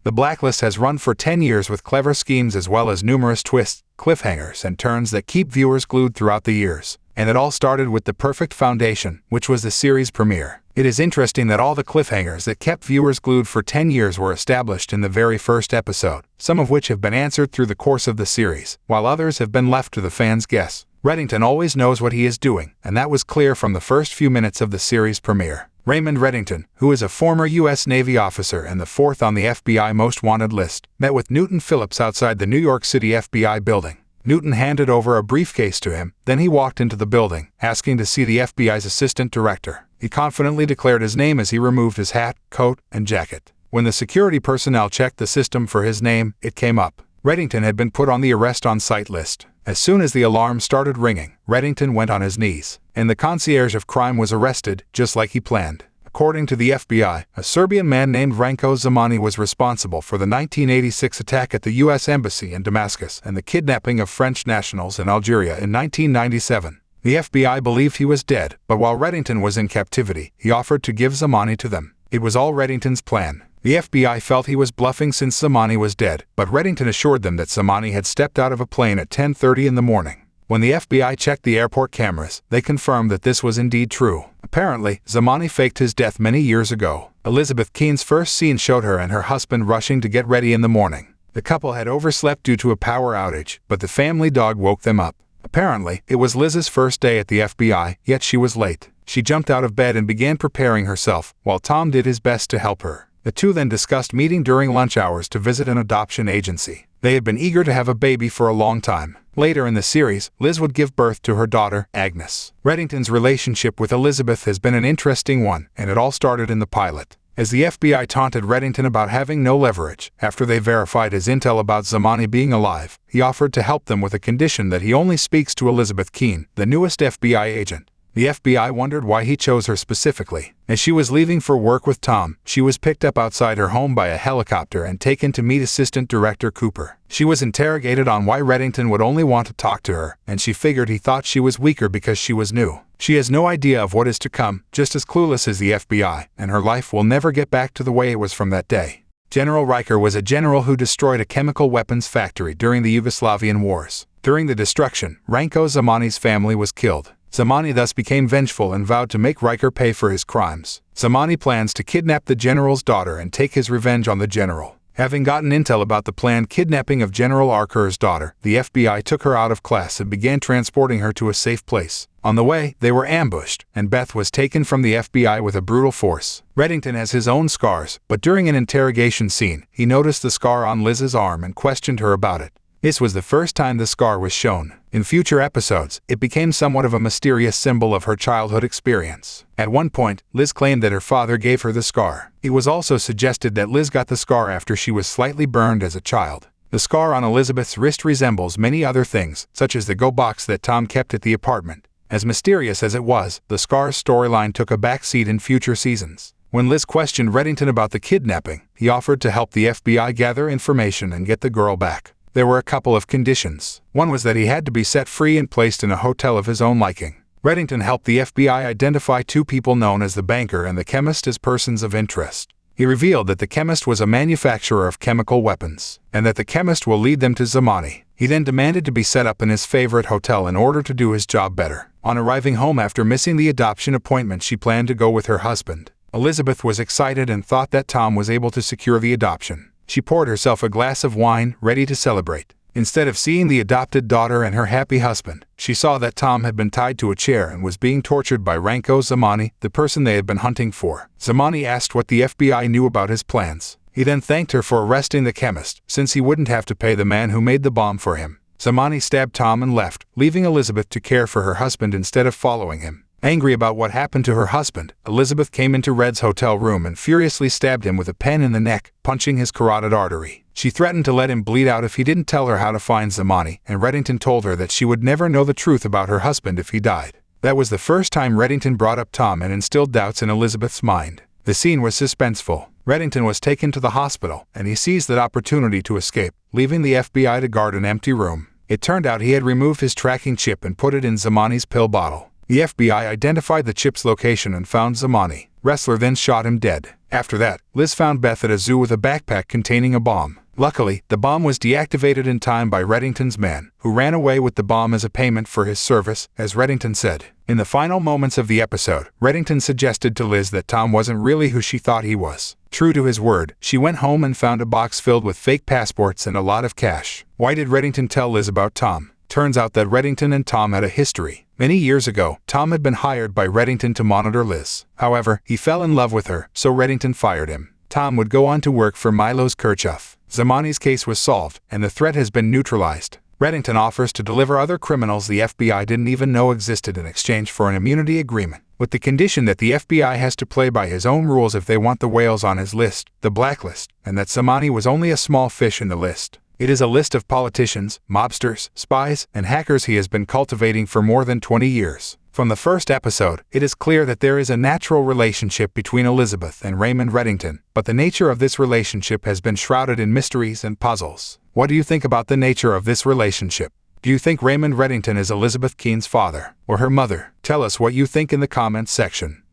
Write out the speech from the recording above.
The blacklist has run for 10 years with clever schemes as well as numerous twists, cliffhangers, and turns that keep viewers glued throughout the years. And it all started with the perfect foundation, which was the series premiere. It is interesting that all the cliffhangers that kept viewers glued for 10 years were established in the very first episode, some of which have been answered through the course of the series, while others have been left to the fans' guess. Reddington always knows what he is doing, and that was clear from the first few minutes of the series premiere. Raymond Reddington, who is a former U.S. Navy officer and the fourth on the FBI Most Wanted list, met with Newton Phillips outside the New York City FBI building. Newton handed over a briefcase to him, then he walked into the building, asking to see the FBI's assistant director. He confidently declared his name as he removed his hat, coat, and jacket. When the security personnel checked the system for his name, it came up. Reddington had been put on the arrest-on-site list. As soon as the alarm started ringing, Reddington went on his knees, and the concierge of crime was arrested, just like he planned. According to the FBI, a Serbian man named Ranko Zamani was responsible for the 1986 attack at the U.S. Embassy in Damascus and the kidnapping of French nationals in Algeria in 1997. The FBI believed he was dead, but while Reddington was in captivity, he offered to give Zamani to them. It was all Reddington's plan. The FBI felt he was bluffing since Zamani was dead, but Reddington assured them that Zamani had stepped out of a plane at 10:30 in the morning. When the FBI checked the airport cameras, they confirmed that this was indeed true. Apparently, Zamani faked his death many years ago. Elizabeth Keene's first scene showed her and her husband rushing to get ready in the morning. The couple had overslept due to a power outage, but the family dog woke them up. Apparently, it was Liz's first day at the FBI, yet she was late. She jumped out of bed and began preparing herself, while Tom did his best to help her. The two then discussed meeting during lunch hours to visit an adoption agency. They had been eager to have a baby for a long time. Later in the series, Liz would give birth to her daughter, Agnes. Reddington's relationship with Elizabeth has been an interesting one, and it all started in the pilot. As the FBI taunted Reddington about having no leverage, after they verified his intel about Zamani being alive, he offered to help them with a condition that he only speaks to Elizabeth Keene, the newest FBI agent. The FBI wondered why he chose her specifically. As she was leaving for work with Tom, she was picked up outside her home by a helicopter and taken to meet Assistant Director Cooper. She was interrogated on why Reddington would only want to talk to her, and she figured he thought she was weaker because she was new. She has no idea of what is to come, just as clueless as the FBI, and her life will never get back to the way it was from that day. General Riker was a general who destroyed a chemical weapons factory during the Yugoslavian wars. During the destruction, Ranko Zamani's family was killed. Zamani thus became vengeful and vowed to make Riker pay for his crimes. Zamani plans to kidnap the general's daughter and take his revenge on the general. Having gotten intel about the planned kidnapping of General Arker's daughter, the FBI took her out of class and began transporting her to a safe place. On the way, they were ambushed, and Beth was taken from the FBI with a brutal force. Reddington has his own scars, but during an interrogation scene, he noticed the scar on Liz's arm and questioned her about it. This was the first time the scar was shown. In future episodes, it became somewhat of a mysterious symbol of her childhood experience. At one point, Liz claimed that her father gave her the scar. It was also suggested that Liz got the scar after she was slightly burned as a child. The scar on Elizabeth's wrist resembles many other things, such as the go box that Tom kept at the apartment. As mysterious as it was, the scar's storyline took a backseat in future seasons. When Liz questioned Reddington about the kidnapping, he offered to help the FBI gather information and get the girl back. There were a couple of conditions. One was that he had to be set free and placed in a hotel of his own liking. Reddington helped the FBI identify two people known as the banker and the chemist as persons of interest. He revealed that the chemist was a manufacturer of chemical weapons, and that the chemist will lead them to Zamani. He then demanded to be set up in his favorite hotel in order to do his job better. On arriving home after missing the adoption appointment, she planned to go with her husband. Elizabeth was excited and thought that Tom was able to secure the adoption. She poured herself a glass of wine, ready to celebrate. Instead of seeing the adopted daughter and her happy husband, she saw that Tom had been tied to a chair and was being tortured by Ranko Zamani, the person they had been hunting for. Zamani asked what the FBI knew about his plans. He then thanked her for arresting the chemist, since he wouldn't have to pay the man who made the bomb for him. Zamani stabbed Tom and left, leaving Elizabeth to care for her husband instead of following him. Angry about what happened to her husband, Elizabeth came into Red's hotel room and furiously stabbed him with a pen in the neck, punching his carotid artery. She threatened to let him bleed out if he didn't tell her how to find Zamani, and Reddington told her that she would never know the truth about her husband if he died. That was the first time Reddington brought up Tom and instilled doubts in Elizabeth's mind. The scene was suspenseful. Reddington was taken to the hospital, and he seized that opportunity to escape, leaving the FBI to guard an empty room. It turned out he had removed his tracking chip and put it in Zamani's pill bottle. The FBI identified the chip's location and found Zamani. Wrestler then shot him dead. After that, Liz found Beth at a zoo with a backpack containing a bomb. Luckily, the bomb was deactivated in time by Reddington's man, who ran away with the bomb as a payment for his service, as Reddington said. In the final moments of the episode, Reddington suggested to Liz that Tom wasn't really who she thought he was. True to his word, she went home and found a box filled with fake passports and a lot of cash. Why did Reddington tell Liz about Tom? Turns out that Reddington and Tom had a history. Many years ago, Tom had been hired by Reddington to monitor Liz. However, he fell in love with her, so Reddington fired him. Tom would go on to work for Milos Kirchhoff. Zamani's case was solved, and the threat has been neutralized. Reddington offers to deliver other criminals the FBI didn't even know existed in exchange for an immunity agreement, with the condition that the FBI has to play by his own rules if they want the whales on his list, the blacklist, and that Zamani was only a small fish in the list. It is a list of politicians, mobsters, spies, and hackers he has been cultivating for more than 20 years. From the first episode, it is clear that there is a natural relationship between Elizabeth and Raymond Reddington, but the nature of this relationship has been shrouded in mysteries and puzzles. What do you think about the nature of this relationship? Do you think Raymond Reddington is Elizabeth Keene's father or her mother? Tell us what you think in the comments section.